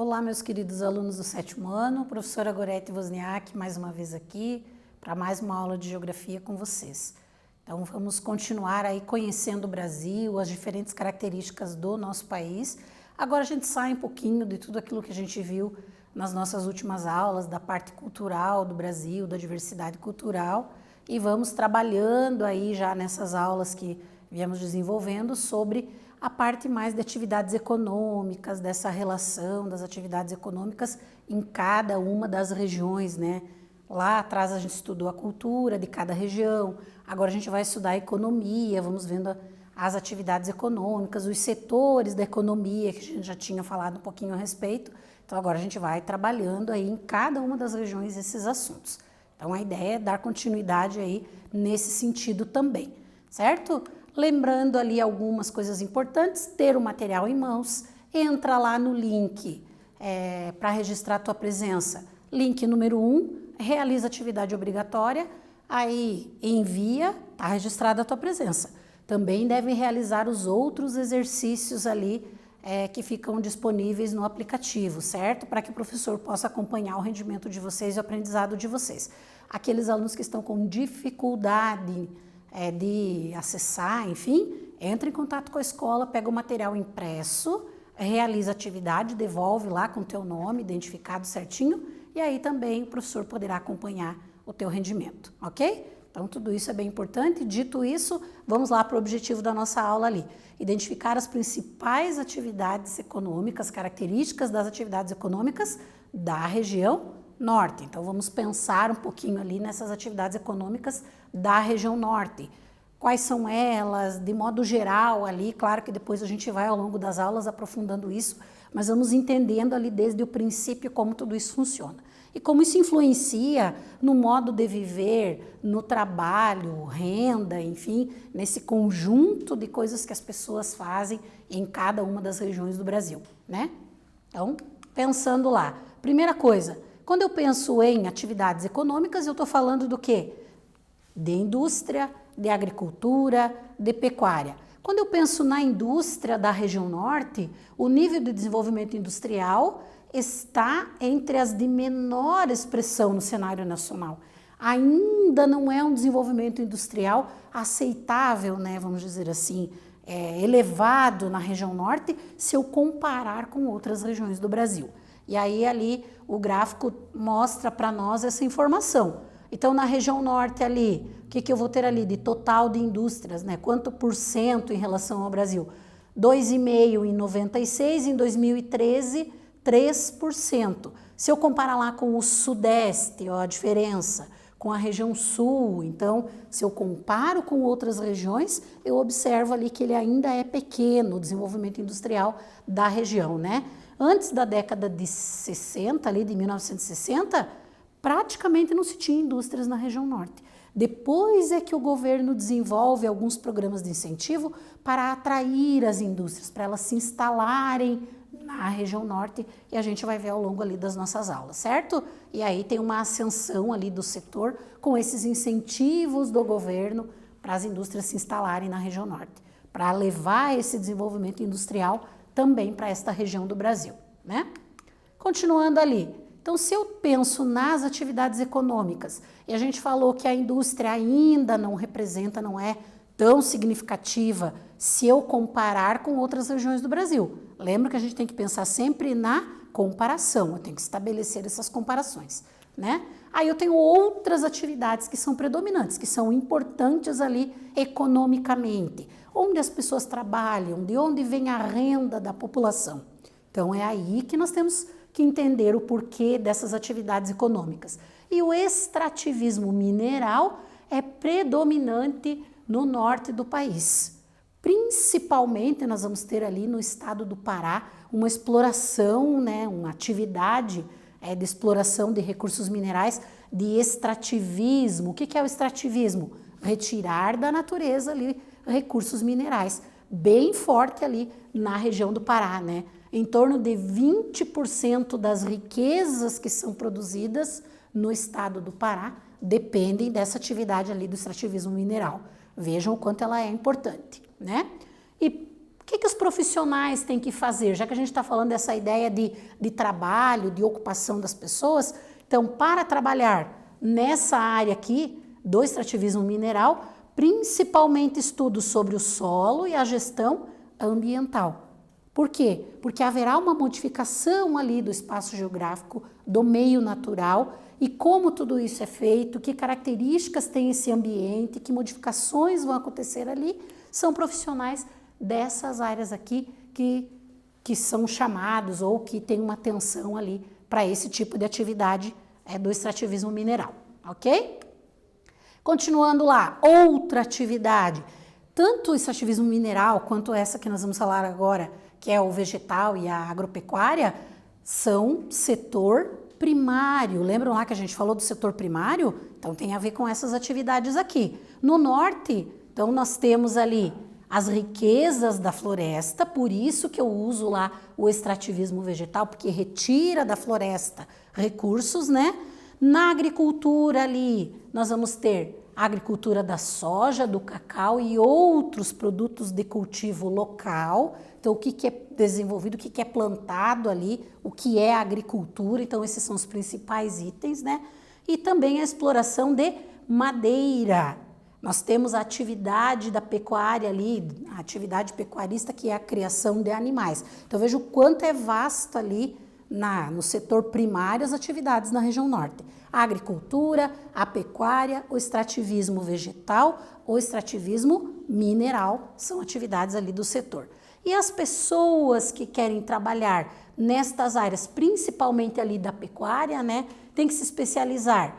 Olá, meus queridos alunos do 7º ano, professora Gorete Wozniak, mais uma vez aqui, para mais uma aula de geografia com vocês. Então, vamos continuar aí conhecendo o Brasil, as diferentes características do nosso país. Agora a gente sai um pouquinho de tudo aquilo que a gente viu nas nossas últimas aulas, da parte cultural do Brasil, da diversidade cultural, e vamos trabalhando aí já nessas aulas que viemos desenvolvendo sobre a parte mais de atividades econômicas, dessa relação das atividades econômicas em cada uma das regiões, né? Lá atrás a gente estudou a cultura de cada região, agora a gente vai estudar a economia, vamos vendo as atividades econômicas, os setores da economia, que a gente já tinha falado um pouquinho a respeito, então agora a gente vai trabalhando aí em cada uma das regiões esses assuntos. Então a ideia é dar continuidade aí nesse sentido também, certo? Lembrando ali algumas coisas importantes, ter o material em mãos, entra lá no link para registrar a tua presença. Link número 1, realiza atividade obrigatória, aí envia, está registrada a tua presença. Também deve realizar os outros exercícios ali que ficam disponíveis no aplicativo, certo? Para que o professor possa acompanhar o rendimento de vocês e o aprendizado de vocês. Aqueles alunos que estão com dificuldade de acessar, enfim, entra em contato com a escola, pega o material impresso, realiza a atividade, devolve lá com o teu nome, identificado certinho, e aí também o professor poderá acompanhar o teu rendimento, ok? Então, tudo isso é bem importante. Dito isso, vamos lá para o objetivo da nossa aula ali. Identificar as principais atividades econômicas, características das atividades econômicas da região norte. Então, vamos pensar um pouquinho ali nessas atividades econômicas da região norte. Quais são elas, de modo geral ali, claro que depois a gente vai ao longo das aulas aprofundando isso, mas vamos entendendo ali desde o princípio como tudo isso funciona. E como isso influencia no modo de viver, no trabalho, renda, enfim, nesse conjunto de coisas que as pessoas fazem em cada uma das regiões do Brasil, né? Então, pensando lá. Primeira coisa, quando eu penso em atividades econômicas, eu estou falando do quê? De indústria, de agricultura, de pecuária. Quando eu penso na indústria da região norte, o nível de desenvolvimento industrial está entre as de menor expressão no cenário nacional. Ainda não é um desenvolvimento industrial aceitável, né, vamos dizer assim, elevado na região norte, se eu comparar com outras regiões do Brasil. E aí ali o gráfico mostra para nós essa informação. Então, na região norte ali, o que eu vou ter ali de total de indústrias, né? Quanto por cento em relação ao Brasil? 2,5% em 96, em 2013, 3%. Se eu comparar lá com o sudeste, ó, a diferença, com a região sul, então, se eu comparo com outras regiões, eu observo ali que ele ainda é pequeno, o desenvolvimento industrial da região, né? Antes da década de 60, ali de 1960, praticamente não se tinha indústrias na região norte. Depois é que o governo desenvolve alguns programas de incentivo para atrair as indústrias, para elas se instalarem na região norte, e a gente vai ver ao longo ali das nossas aulas, certo? E aí tem uma ascensão ali do setor com esses incentivos do governo para as indústrias se instalarem na região norte, para levar esse desenvolvimento industrial também para esta região do Brasil, né? Continuando ali, então se eu penso nas atividades econômicas, e a gente falou que a indústria ainda não representa, não é tão significativa se eu comparar com outras regiões do Brasil. Lembra que a gente tem que pensar sempre na comparação, eu tenho que estabelecer essas comparações, né? Aí eu tenho outras atividades que são predominantes, que são importantes ali economicamente, onde as pessoas trabalham, de onde vem a renda da população. Então é aí que nós temos que entender o porquê dessas atividades econômicas. E o extrativismo mineral é predominante no norte do país. Principalmente nós vamos ter ali no estado do Pará uma exploração, né, uma atividade de exploração de recursos minerais, de extrativismo. O que é o extrativismo? Retirar da natureza ali recursos minerais, bem forte ali na região do Pará, né? Em torno de 20% das riquezas que são produzidas no estado do Pará dependem dessa atividade ali do extrativismo mineral. Vejam o quanto ela é importante, né? E que os profissionais têm que fazer? Já que a gente está falando dessa ideia de trabalho, de ocupação das pessoas, então, para trabalhar nessa área aqui do extrativismo mineral, principalmente estudos sobre o solo e a gestão ambiental. Por quê? Porque haverá uma modificação ali do espaço geográfico, do meio natural, e como tudo isso é feito, que características tem esse ambiente, que modificações vão acontecer ali, são profissionais dessas áreas aqui que são chamados ou que têm uma atenção ali para esse tipo de atividade do extrativismo mineral, ok? Continuando lá, outra atividade, tanto o extrativismo mineral quanto essa que nós vamos falar agora, que é o vegetal e a agropecuária, são setor primário. Lembram lá que a gente falou do setor primário? Então tem a ver com essas atividades aqui. No norte, então nós temos ali as riquezas da floresta, por isso que eu uso lá o extrativismo vegetal, porque retira da floresta recursos, né? Na agricultura ali, nós vamos ter a agricultura da soja, do cacau e outros produtos de cultivo local. Então, o que é desenvolvido, o que é plantado ali, o que é agricultura. Então, esses são os principais itens, né? E também a exploração de madeira. Nós temos a atividade da pecuária ali, a atividade pecuarista, que é a criação de animais. Então, veja o quanto é vasto ali no setor primário as atividades na região norte. A agricultura, a pecuária, o extrativismo vegetal, o extrativismo mineral, são atividades ali do setor. E as pessoas que querem trabalhar nestas áreas, principalmente ali da pecuária, né, tem que se especializar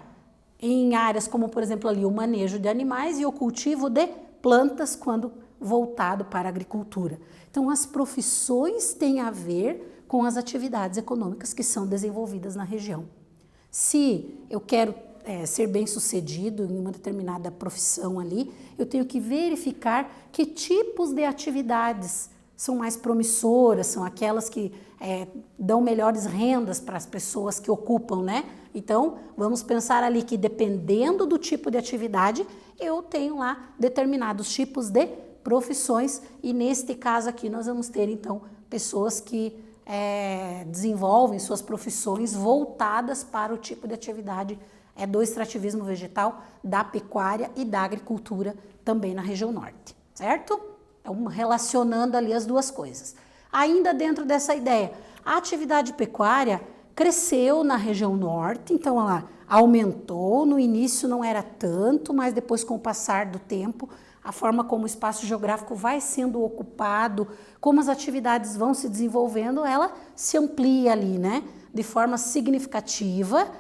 em áreas como, por exemplo, ali o manejo de animais e o cultivo de plantas quando voltado para a agricultura. Então, as profissões têm a ver com as atividades econômicas que são desenvolvidas na região. Se eu quero ser bem-sucedido em uma determinada profissão ali, eu tenho que verificar que tipos de atividades são mais promissoras, são aquelas que dão melhores rendas para as pessoas que ocupam, né? Então, vamos pensar ali que dependendo do tipo de atividade, eu tenho lá determinados tipos de profissões e neste caso aqui nós vamos ter então pessoas que desenvolvem suas profissões voltadas para o tipo de atividade do extrativismo vegetal, da pecuária e da agricultura também na região norte, certo? Então, relacionando ali as duas coisas. Ainda dentro dessa ideia, a atividade pecuária cresceu na região norte, então ela aumentou, no início não era tanto, mas depois com o passar do tempo, a forma como o espaço geográfico vai sendo ocupado, como as atividades vão se desenvolvendo, ela se amplia ali, né, de forma significativa,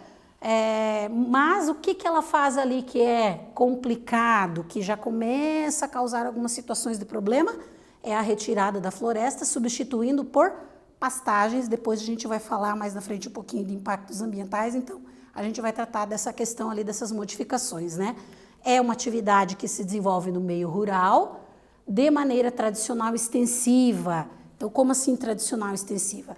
mas o que ela faz ali que é complicado, que já começa a causar algumas situações de problema, é a retirada da floresta, substituindo por pastagens. Depois a gente vai falar mais na frente um pouquinho de impactos ambientais, então a gente vai tratar dessa questão ali, dessas modificações, né? É uma atividade que se desenvolve no meio rural, de maneira tradicional extensiva. Então, como assim tradicional extensiva?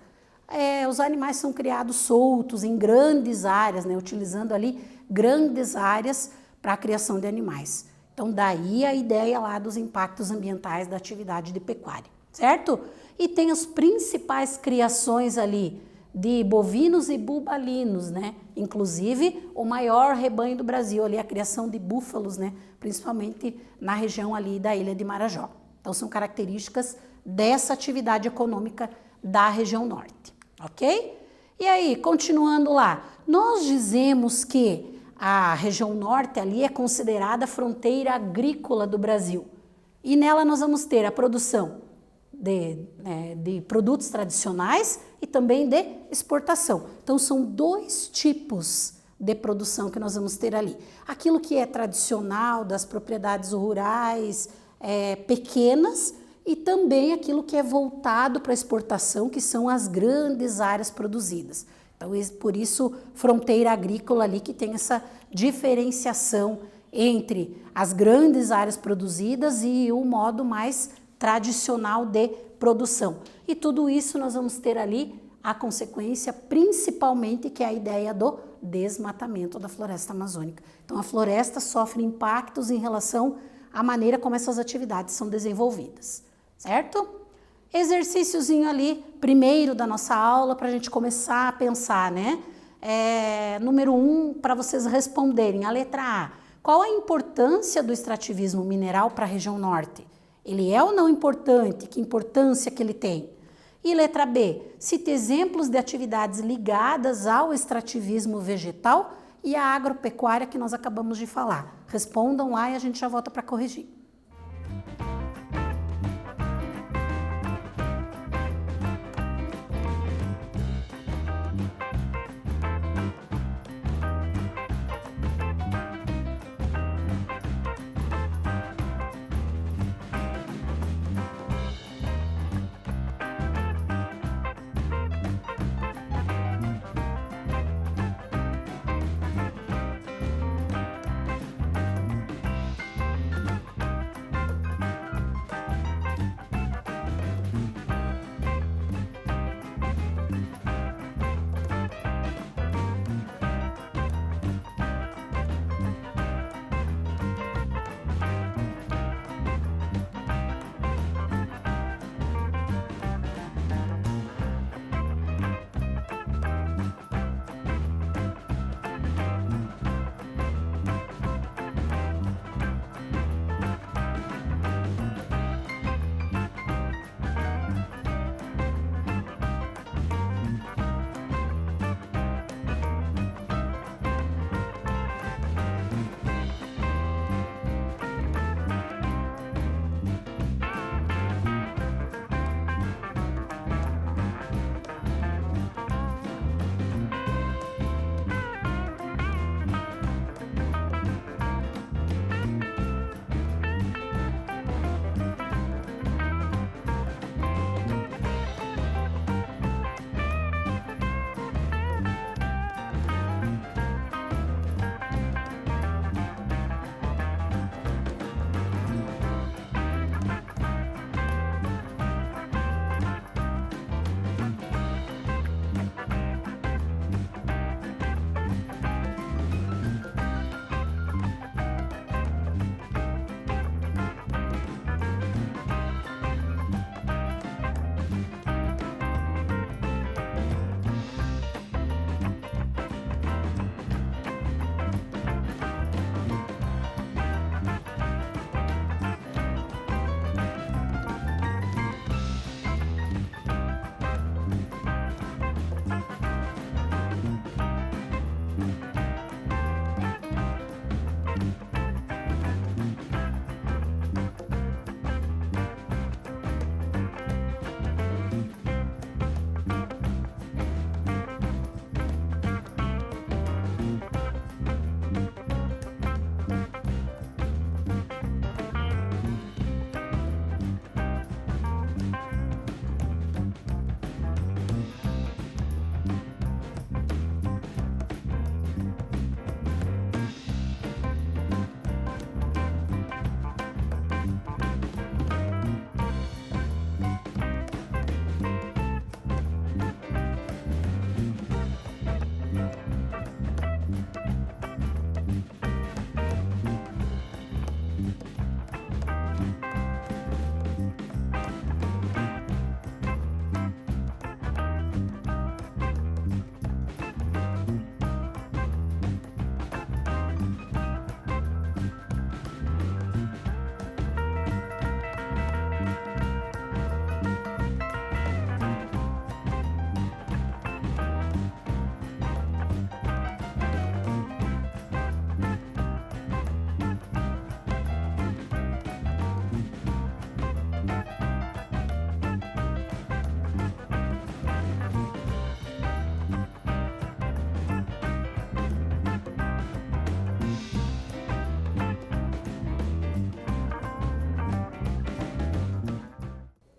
Os animais são criados soltos em grandes áreas, né? Utilizando ali grandes áreas para a criação de animais. Então, daí a ideia lá dos impactos ambientais da atividade de pecuária, certo? E tem as principais criações ali de bovinos e bubalinos, né? Inclusive o maior rebanho do Brasil, ali a criação de búfalos, né? Principalmente na região ali da Ilha de Marajó. Então, são características dessa atividade econômica da região norte, ok? E aí, continuando lá, nós dizemos que a região norte ali é considerada a fronteira agrícola do Brasil. E nela nós vamos ter a produção de produtos tradicionais e também de exportação. Então, são dois tipos de produção que nós vamos ter ali. Aquilo que é tradicional das propriedades rurais pequenas e também aquilo que é voltado para a exportação, que são as grandes áreas produzidas. Então, por isso, fronteira agrícola ali que tem essa diferenciação entre as grandes áreas produzidas e o modo mais tradicional de produção. E tudo isso nós vamos ter ali a consequência principalmente que é a ideia do desmatamento da floresta amazônica. Então a floresta sofre impactos em relação à maneira como essas atividades são desenvolvidas, certo? Exercíciozinho ali, primeiro da nossa aula, para a gente começar a pensar, né? Número 1, para vocês responderem, a letra A. Qual a importância do extrativismo mineral para a região norte? Ele é ou não importante? Que importância que ele tem? E letra B, cite exemplos de atividades ligadas ao extrativismo vegetal e à agropecuária que nós acabamos de falar. Respondam lá e a gente já volta para corrigir.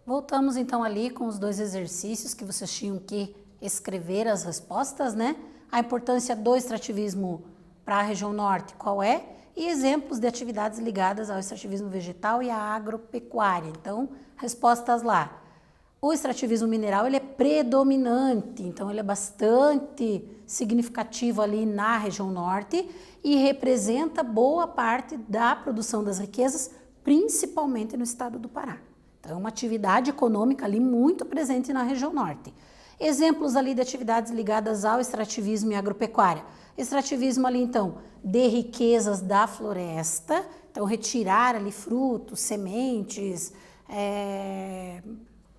Voltamos então ali com os dois exercícios que vocês tinham que escrever as respostas, né? A importância do extrativismo para a região norte, qual é? E exemplos de atividades ligadas ao extrativismo vegetal e à agropecuária. Então, respostas lá. O extrativismo mineral ele é predominante, então ele é bastante significativo ali na região norte e representa boa parte da produção das riquezas, principalmente no estado do Pará. Então, uma atividade econômica ali muito presente na região norte. Exemplos ali de atividades ligadas ao extrativismo e agropecuária. Extrativismo ali, então, de riquezas da floresta, então retirar ali frutos, sementes,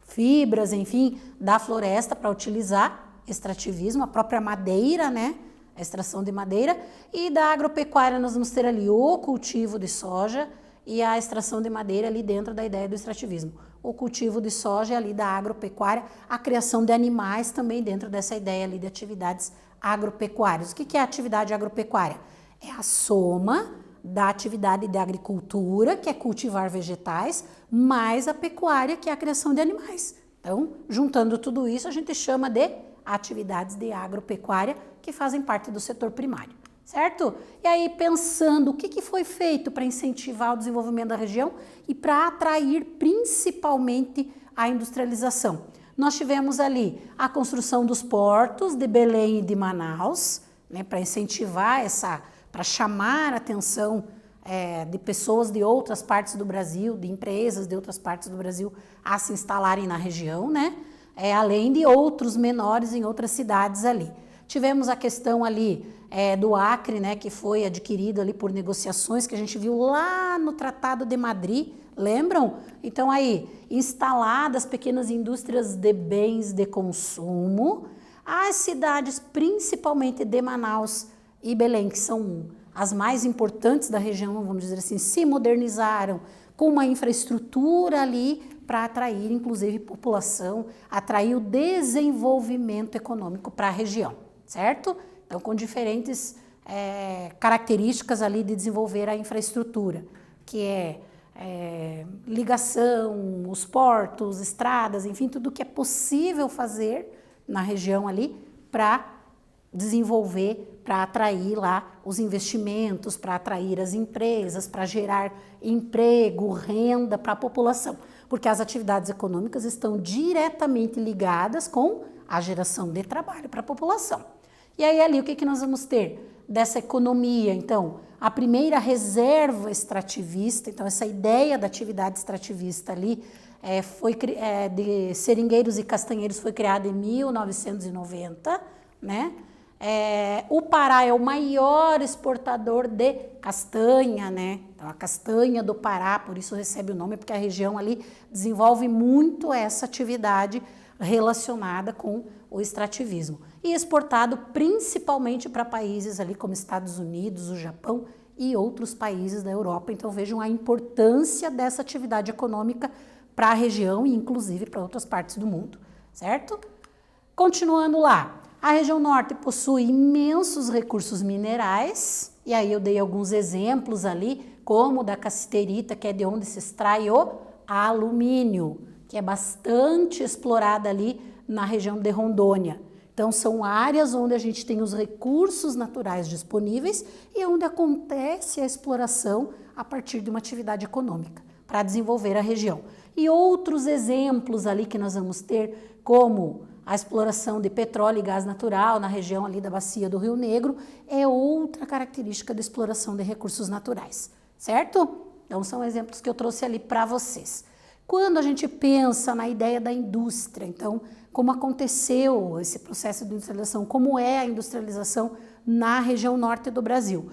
fibras, enfim, da floresta para utilizar, extrativismo, a própria madeira, né? A extração de madeira. E da agropecuária nós vamos ter ali o cultivo de soja e a extração de madeira ali dentro da ideia do extrativismo. O cultivo de soja ali da agropecuária, a criação de animais também dentro dessa ideia ali de atividades agropecuárias. O que é a atividade agropecuária? É a soma da atividade de agricultura, que é cultivar vegetais, mais a pecuária, que é a criação de animais. Então, juntando tudo isso, a gente chama de atividades de agropecuária que fazem parte do setor primário, certo? E aí, pensando o que foi feito para incentivar o desenvolvimento da região e para atrair principalmente a industrialização. Nós tivemos ali a construção dos portos de Belém e de Manaus, né, para incentivar para chamar a atenção de pessoas de outras partes do Brasil, de empresas de outras partes do Brasil a se instalarem na região, né? Além de outros menores em outras cidades ali. Tivemos a questão ali do Acre, né, que foi adquirido ali por negociações que a gente viu lá no Tratado de Madrid, lembram? Então aí, instaladas pequenas indústrias de bens de consumo, as cidades principalmente de Manaus e Belém, que são as mais importantes da região, vamos dizer assim, se modernizaram com uma infraestrutura ali para atrair, inclusive, população, atrair o desenvolvimento econômico para a região, certo? Então, com diferentes características ali de desenvolver a infraestrutura, que ligação, os portos, estradas, enfim, tudo que é possível fazer na região ali para desenvolver, para atrair lá os investimentos, para atrair as empresas, para gerar emprego, renda para a população. Porque as atividades econômicas estão diretamente ligadas com a geração de trabalho para a população. E aí ali o que nós vamos ter dessa economia? Então, a primeira reserva extrativista, então essa ideia da atividade extrativista ali, de seringueiros e castanheiros foi criada em 1990, né? O Pará é o maior exportador de castanha, né? Então, a castanha do Pará, por isso recebe o nome, porque a região ali desenvolve muito essa atividade relacionada com o extrativismo. E exportado principalmente para países ali como Estados Unidos, o Japão e outros países da Europa. Então, vejam a importância dessa atividade econômica para a região e inclusive para outras partes do mundo, certo? Continuando lá. A região norte possui imensos recursos minerais, e aí eu dei alguns exemplos ali, como da cassiterita, que é de onde se extrai o alumínio, que é bastante explorada ali na região de Rondônia. Então, são áreas onde a gente tem os recursos naturais disponíveis e onde acontece a exploração a partir de uma atividade econômica para desenvolver a região. E outros exemplos ali que nós vamos ter, como a exploração de petróleo e gás natural na região ali da bacia do Rio Negro, é outra característica da exploração de recursos naturais, certo? Então, são exemplos que eu trouxe ali para vocês. Quando a gente pensa na ideia da indústria, então, como aconteceu esse processo de industrialização, como é a industrialização na região norte do Brasil,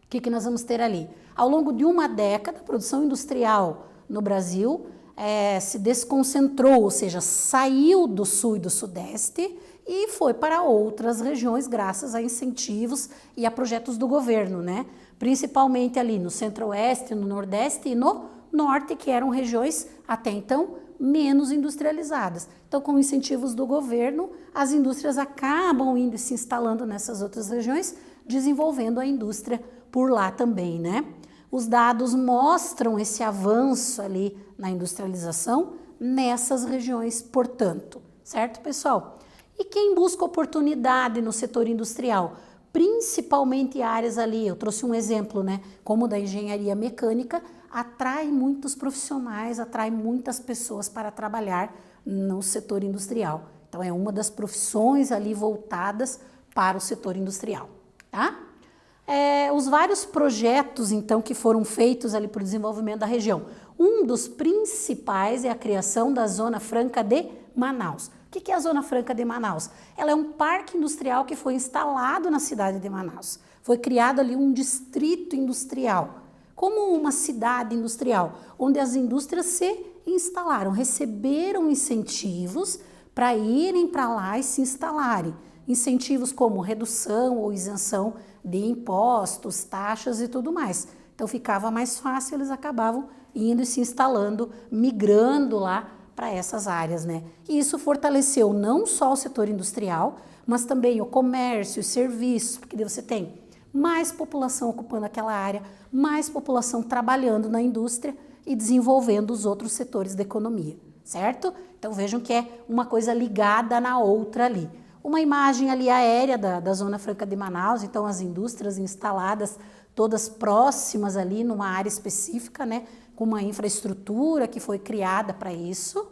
o que nós vamos ter ali? Ao longo de uma década, a produção industrial no Brasil se desconcentrou, ou seja, saiu do sul e do sudeste e foi para outras regiões graças a incentivos e a projetos do governo, né? Principalmente ali no centro-oeste, no nordeste e no norte, que eram regiões até então menos industrializadas. Então, com incentivos do governo, as indústrias acabam indo se instalando nessas outras regiões, desenvolvendo a indústria por lá também, né? Os dados mostram esse avanço ali na industrialização nessas regiões, portanto, certo, pessoal? E quem busca oportunidade no setor industrial, principalmente áreas ali, eu trouxe um exemplo, né, como da engenharia mecânica, atrai muitos profissionais, atrai muitas pessoas para trabalhar no setor industrial. Então, é uma das profissões ali voltadas para o setor industrial, tá? Os vários projetos, então, que foram feitos ali para o desenvolvimento da região. Um dos principais é a criação da Zona Franca de Manaus. O que é a Zona Franca de Manaus? Ela é um parque industrial que foi instalado na cidade de Manaus. Foi criado ali um distrito industrial, como uma cidade industrial, onde as indústrias se instalaram, receberam incentivos para irem para lá e se instalarem. Incentivos como redução ou isenção de impostos, taxas e tudo mais. Então ficava mais fácil, eles acabavam indo e se instalando, migrando lá para essas áreas, né? E isso fortaleceu não só o setor industrial, mas também o comércio, os serviços, porque você tem mais população ocupando aquela área, mais população trabalhando na indústria e desenvolvendo os outros setores da economia, certo? Então vejam que é uma coisa ligada na outra ali. Uma imagem ali aérea da Zona Franca de Manaus, então as indústrias instaladas todas próximas ali numa área específica, né? Com uma infraestrutura que foi criada para isso.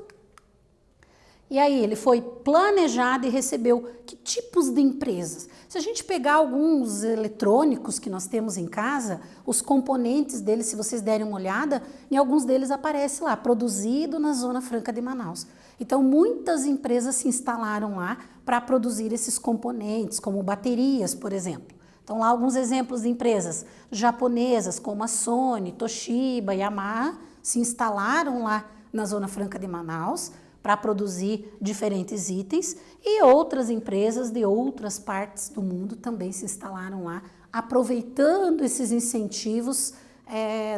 E aí ele foi planejado e recebeu que tipos de empresas? Se a gente pegar alguns eletrônicos que nós temos em casa, os componentes deles, se vocês derem uma olhada, em alguns deles aparece lá, produzido na Zona Franca de Manaus. Então muitas empresas se instalaram lá para produzir esses componentes, como baterias, por exemplo. Então lá alguns exemplos de empresas japonesas, como a Sony, Toshiba, Yamaha, se instalaram lá na Zona Franca de Manaus para produzir diferentes itens, e outras empresas de outras partes do mundo também se instalaram lá, aproveitando esses incentivos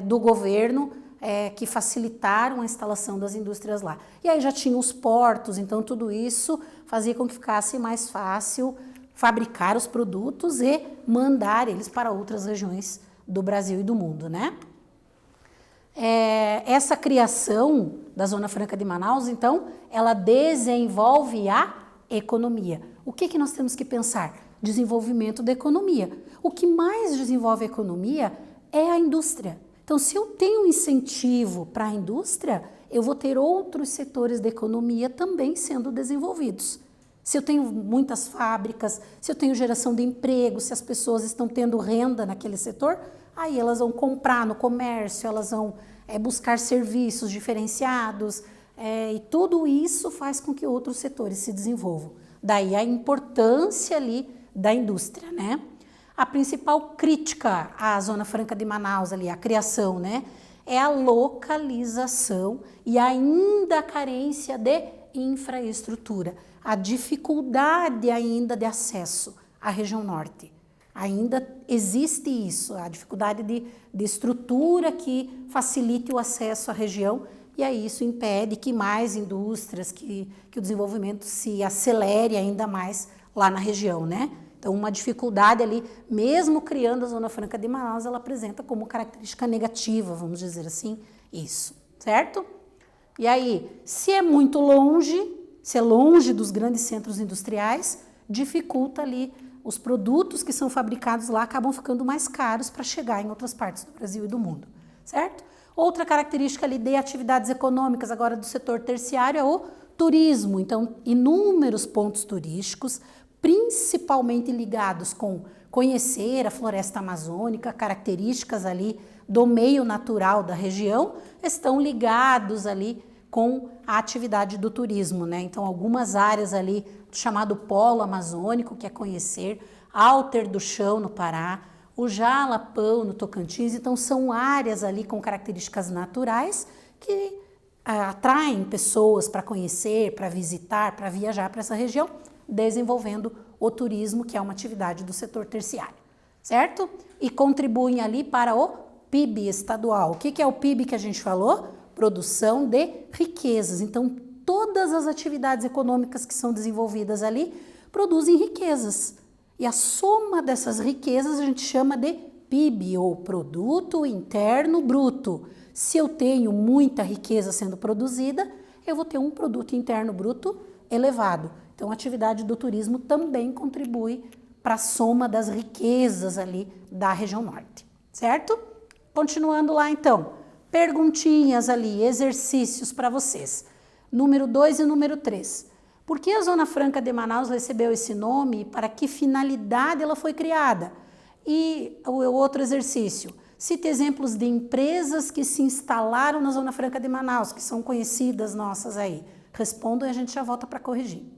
do governo que facilitaram a instalação das indústrias lá. E aí já tinha os portos, então tudo isso fazia com que ficasse mais fácil fabricar os produtos e mandar eles para outras regiões do Brasil e do mundo, né? Essa criação da Zona Franca de Manaus, então, ela desenvolve a economia. O que nós temos que pensar? Desenvolvimento da economia. O que mais desenvolve a economia é a indústria. Então, se eu tenho um incentivo para a indústria, eu vou ter outros setores da economia também sendo desenvolvidos. Se eu tenho muitas fábricas, se eu tenho geração de emprego, se as pessoas estão tendo renda naquele setor, aí elas vão comprar no comércio, elas vão buscar serviços diferenciados, e tudo isso faz com que outros setores se desenvolvam. Daí a importância ali da indústria, né? A principal crítica à Zona Franca de Manaus, ali, a criação, né? É a localização e ainda a carência de infraestrutura, a dificuldade ainda de acesso à região norte. Ainda existe isso, a dificuldade de estrutura que facilite o acesso à região, e aí isso impede que mais indústrias, que o desenvolvimento se acelere ainda mais lá na região, né? Então, uma dificuldade ali, mesmo criando a Zona Franca de Manaus, ela apresenta como característica negativa, vamos dizer assim, isso, certo? E aí, se é muito longe, se é longe dos grandes centros industriais, dificulta ali os produtos que são fabricados lá acabam ficando mais caros para chegar em outras partes do Brasil e do mundo, certo? Outra característica ali de atividades econômicas agora do setor terciário é o turismo. Então, inúmeros pontos turísticos, principalmente ligados com conhecer a floresta amazônica, características ali do meio natural da região, estão ligados ali com a atividade do turismo, né? Então, algumas áreas ali do chamado Polo Amazônico, que é conhecer, Alter do Chão, no Pará, o Jalapão, no Tocantins, então são áreas ali com características naturais que atraem pessoas para conhecer, para visitar, para viajar para essa região, desenvolvendo o turismo, que é uma atividade do setor terciário, certo? E contribuem ali para o PIB estadual. O que é o PIB que a gente falou? Produção de riquezas. Então, todas as atividades econômicas que são desenvolvidas ali produzem riquezas. E a soma dessas riquezas a gente chama de PIB, ou Produto Interno Bruto. Se eu tenho muita riqueza sendo produzida, eu vou ter um Produto Interno Bruto elevado. Então, a atividade do turismo também contribui para a soma das riquezas ali da região norte, certo? Continuando lá, então, perguntinhas ali, exercícios para vocês. Número 2 e número 3. Por que a Zona Franca de Manaus recebeu esse nome e para que finalidade ela foi criada? E o outro exercício, Cite exemplos de empresas que se instalaram na Zona Franca de Manaus, que são conhecidas nossas aí. Respondam e a gente já volta para corrigir.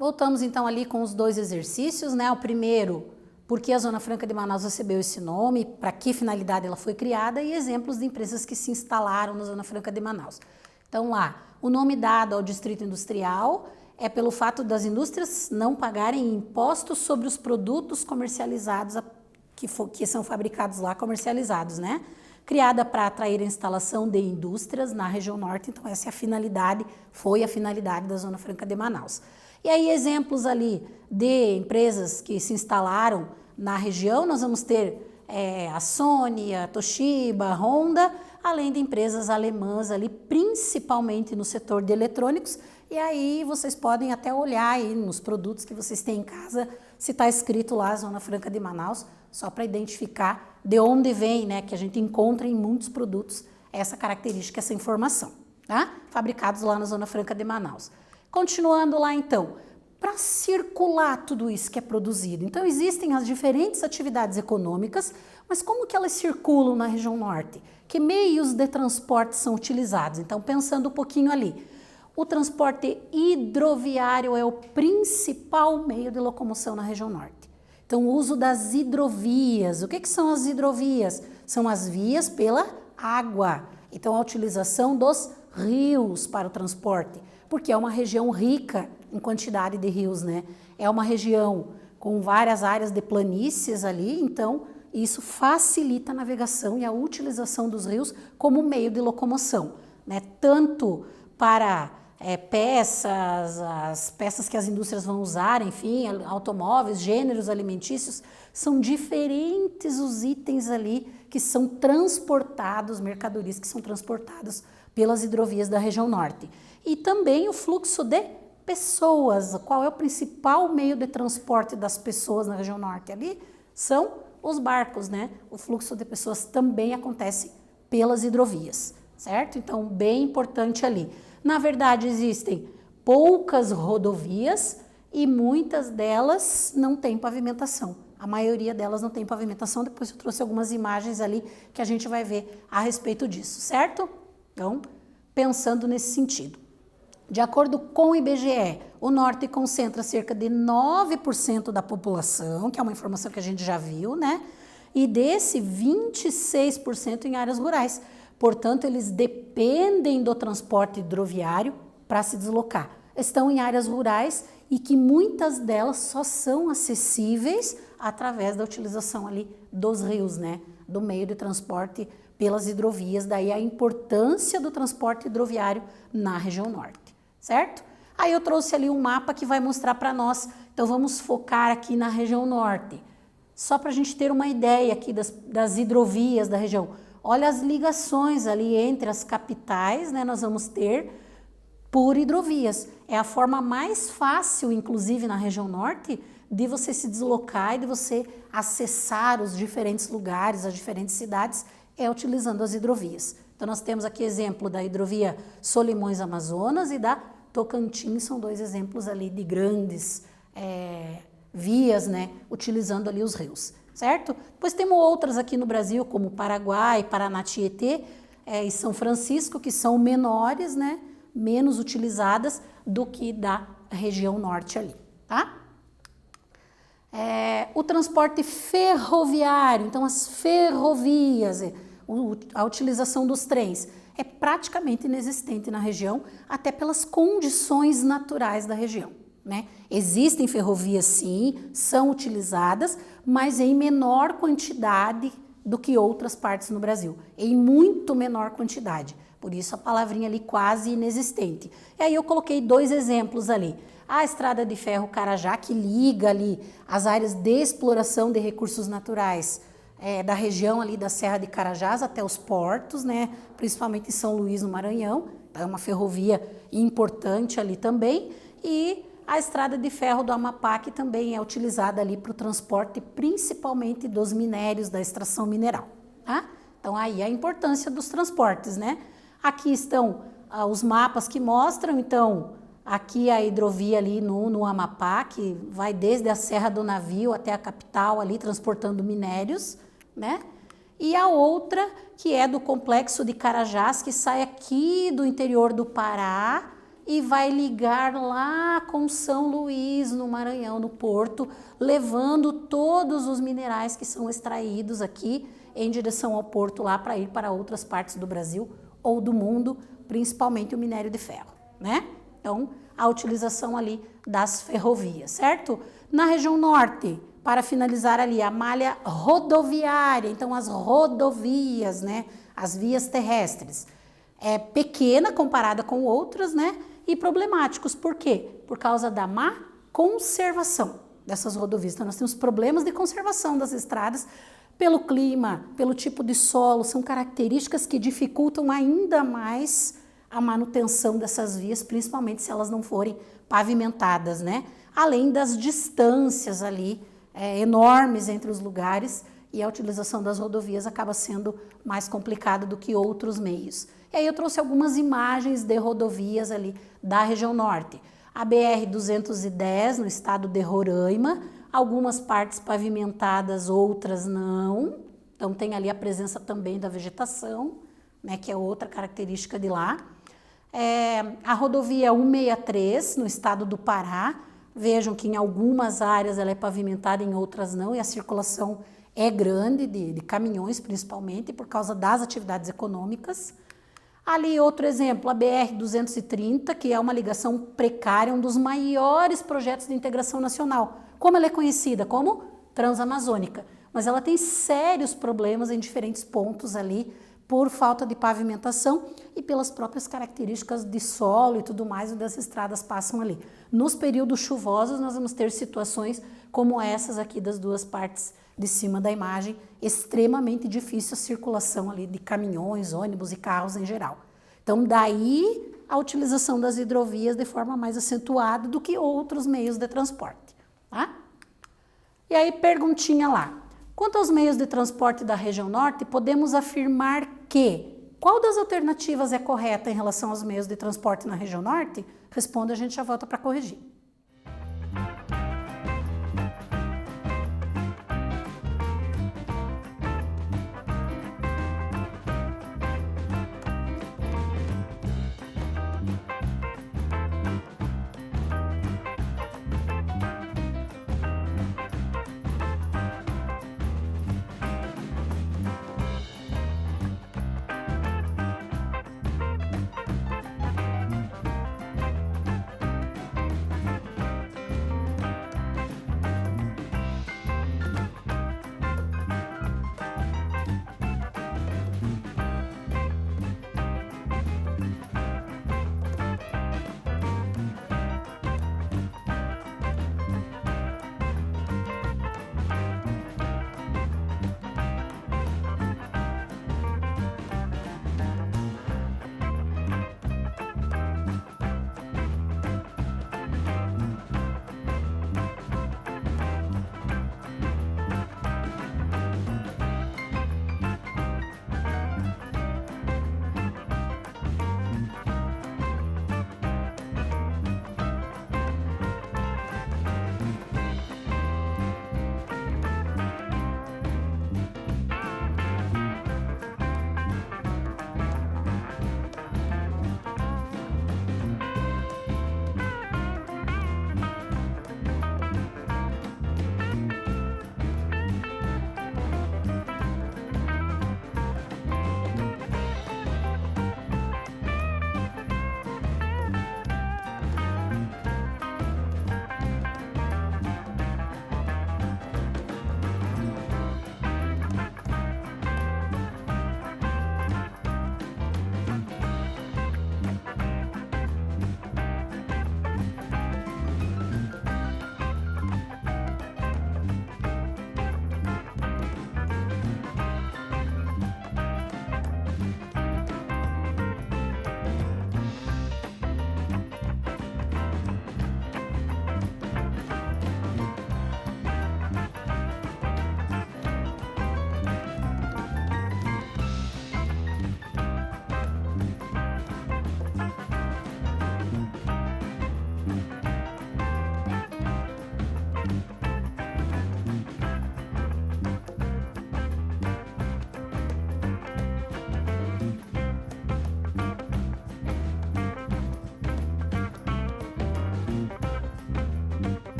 Voltamos então ali com os 2 exercícios, né? O primeiro, por que a Zona Franca de Manaus recebeu esse nome, para que finalidade ela foi criada e exemplos de empresas que se instalaram na Zona Franca de Manaus. Então lá, o nome dado ao distrito industrial é pelo fato das indústrias não pagarem impostos sobre os produtos comercializados, que são fabricados lá, comercializados, né? Criada para atrair a instalação de indústrias na região norte, então essa é a finalidade, foi a finalidade da Zona Franca de Manaus. E aí exemplos ali de empresas que se instalaram na região, nós vamos ter a Sony, a Toshiba, a Honda, além de empresas alemãs ali, principalmente no setor de eletrônicos, e aí vocês podem até olhar aí nos produtos que vocês têm em casa, se está escrito lá Zona Franca de Manaus, só para identificar de onde vem, né, que a gente encontra em muitos produtos essa característica, essa informação, tá? Fabricados lá na Zona Franca de Manaus. Continuando lá então, para circular tudo isso que é produzido. Então existem as diferentes atividades econômicas, mas como que elas circulam na região norte? Que meios de transporte são utilizados? Então pensando um pouquinho ali, o transporte hidroviário é o principal meio de locomoção na região norte. Então o uso das hidrovias, o que são as hidrovias? São as vias pela água, então a utilização dos rios para o transporte, porque é uma região rica em quantidade de rios, né? É uma região com várias áreas de planícies ali, então isso facilita a navegação e a utilização dos rios como meio de locomoção, né? Tanto para peças, as peças que as indústrias vão usar, enfim, automóveis, gêneros alimentícios, são diferentes os itens ali que são transportados, mercadorias que são transportadas pelas hidrovias da região norte. E também o fluxo de pessoas. Qual é o principal meio de transporte das pessoas na região norte? Ali são os barcos, né? O fluxo de pessoas também acontece pelas hidrovias, certo? Então, bem importante ali. Na verdade, existem poucas rodovias e muitas delas não têm pavimentação. A maioria delas não tem pavimentação. Depois eu trouxe algumas imagens ali que a gente vai ver a respeito disso, certo? Então, pensando nesse sentido. De acordo com o IBGE, o norte concentra cerca de 9% da população, que é uma informação que a gente já viu, né? E desse 26% em áreas rurais. Portanto, eles dependem do transporte hidroviário para se deslocar. Estão em áreas rurais e que muitas delas só são acessíveis através da utilização ali dos rios, né? Do meio de transporte pelas hidrovias, daí a importância do transporte hidroviário na região norte, certo? Aí eu trouxe ali um mapa que vai mostrar para nós, então vamos focar aqui na região norte, só para a gente ter uma ideia aqui das hidrovias da região. Olha as ligações ali entre as capitais, né? Nós vamos ter por hidrovias. É a forma mais fácil, inclusive na região norte, de você se deslocar e de você acessar os diferentes lugares, as diferentes cidades, é utilizando as hidrovias. Então nós temos aqui exemplo da hidrovia Solimões-Amazonas e da Tocantins, são 2 exemplos ali de grandes vias, né? Utilizando ali os rios. Certo? Depois temos outras aqui no Brasil, como Paraguai, Paraná-Tietê e São Francisco, que são menores, né? Menos utilizadas do que da região norte ali, tá? O transporte ferroviário, então as ferrovias, a utilização dos trens é praticamente inexistente na região, até pelas condições naturais da região, né? Existem ferrovias sim, são utilizadas, mas em menor quantidade do que outras partes no Brasil, em muito menor quantidade, por isso a palavrinha ali quase inexistente. E aí eu coloquei 2 exemplos ali, a estrada de ferro Carajá, que liga ali as áreas de exploração de recursos naturais da região ali da Serra de Carajás até os portos, né, principalmente em São Luís, no Maranhão, é uma ferrovia importante ali também, e a estrada de ferro do Amapá, que também é utilizada ali para o transporte, principalmente dos minérios, da extração mineral, tá? Então, aí a importância dos transportes, né? Aqui estão os mapas que mostram, então, aqui a hidrovia ali no Amapá, que vai desde a Serra do Navio até a capital ali, transportando minérios, né? E a outra, que é do complexo de Carajás, que sai aqui do interior do Pará, e vai ligar lá com São Luís, no Maranhão, no porto, levando todos os minerais que são extraídos aqui em direção ao porto lá para ir para outras partes do Brasil ou do mundo, principalmente o minério de ferro, né? Então, a utilização ali das ferrovias, certo? Na região norte, para finalizar ali, a malha rodoviária, então as rodovias, né? As vias terrestres. É pequena comparada com outras, né? E problemáticos. Por quê? Por causa da má conservação dessas rodovias. Então, nós temos problemas de conservação das estradas pelo clima, pelo tipo de solo, são características que dificultam ainda mais a manutenção dessas vias, principalmente se elas não forem pavimentadas, né? Além das distâncias ali enormes entre os lugares, e a utilização das rodovias acaba sendo mais complicada do que outros meios. E aí eu trouxe algumas imagens de rodovias ali da região norte. A BR-210 no estado de Roraima, algumas partes pavimentadas, outras não. Então tem ali a presença também da vegetação, né, que é outra característica de lá. A rodovia 163 no estado do Pará, vejam que em algumas áreas ela é pavimentada, em outras não, e a circulação é grande, de caminhões principalmente, por causa das atividades econômicas. Ali outro exemplo, a BR-230, que é uma ligação precária, um dos maiores projetos de integração nacional. Como ela é conhecida? Como Transamazônica. Mas ela tem sérios problemas em diferentes pontos ali, por falta de pavimentação e pelas próprias características de solo e tudo mais, onde as estradas passam ali. Nos períodos chuvosos, nós vamos ter situações como essas aqui das duas partes de cima da imagem, extremamente difícil a circulação ali de caminhões, ônibus e carros em geral. Então, daí a utilização das hidrovias de forma mais acentuada do que outros meios de transporte, tá? E aí, perguntinha lá. Quanto aos meios de transporte da região norte, podemos afirmar que qual das alternativas é correta em relação aos meios de transporte na região norte? Responda, a gente já volta para corrigir.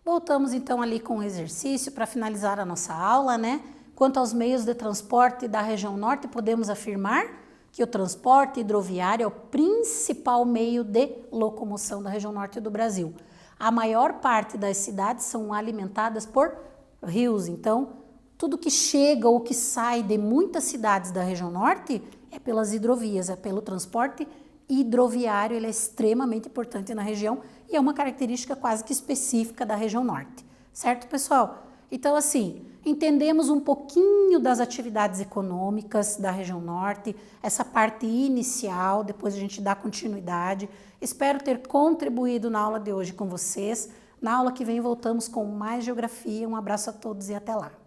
Voltamos então ali com o exercício para finalizar a nossa aula, né? Quanto aos meios de transporte da região norte, podemos afirmar que o transporte hidroviário é o principal meio de locomoção da região norte do Brasil. A maior parte das cidades são alimentadas por rios, então tudo que chega ou que sai de muitas cidades da região norte é pelas hidrovias, é pelo transporte hidroviário, ele é extremamente importante na região e é uma característica quase que específica da região norte, certo, pessoal? Então, assim, entendemos um pouquinho das atividades econômicas da região norte, essa parte inicial, depois a gente dá continuidade. Espero ter contribuído na aula de hoje com vocês. Na aula que vem voltamos com mais geografia. Um abraço a todos e até lá.